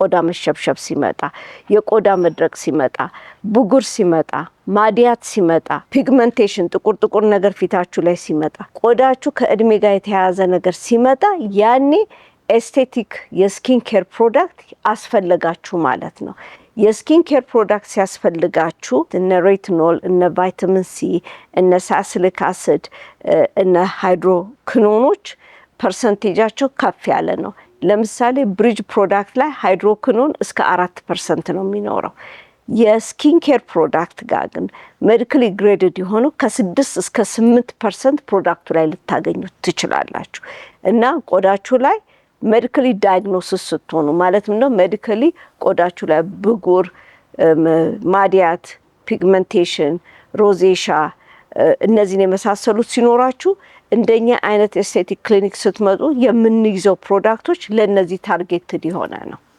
ቆዳ መሸብሸብ ሲመጣ፣ የቆዳ መድረቅ ሲመጣ፣ ብጉር ሲመጣ፣ ማዲያት ሲመጣ፣ ፒግመንቴሽን ጥቁር ነገር ፊታችሁ ላይ ሲመጣ፣ ቆዳችሁ ከእድሜ ጋር የተያያዘ ነገር ሲመጣ ያኔ ኤስቴቲክ የስኪን ኬር ፕሮዳክት አስፈልጋችሁ ማለት ነው። የስኪን ኬር ፕሮዳክት ሲያስፈልጋችሁ እነ ሬቲኖል፣ እነ ቫይታሚን ሲ፣ እነ ሳሊሲሊክ አሲድ፣ እነ ሃይድሮክኖኖች ፐርሰንቴጃቸው ከፍ ያለ ነው። ለምሳሌ ብሪጅ ፕሮዳክት ላይ ሃይድሮክኖን እስከ 4% ነው የሚኖረው። የስኪን ኬር ፕሮዳክት ጋር ግን ሜዲካሊ ግሬድድ የሆኑ ከ6 እስከ 8% ፕሮዳክቱ ላይ ልታገኙ ትችላላችሁ። እና ቆዳችሁ ላይ ሜዲካሊ ዳያግኖሲስ ስትሆኑ ማለት ነው ሜዲካሊ ቆዳችሁ ላይ ብጉር፣ ማዲያት፣ ፒግመንቴሽን፣ ሮዜሻ እነዚህን የመሳሰሉት ሲኖራችሁ እንደኛ አይነት ኤስቴቲክ ክሊኒክ ስትመጡ የምንይዘው ፕሮዳክቶች ለነዚህ ታርጌትድ የሆነ ነው።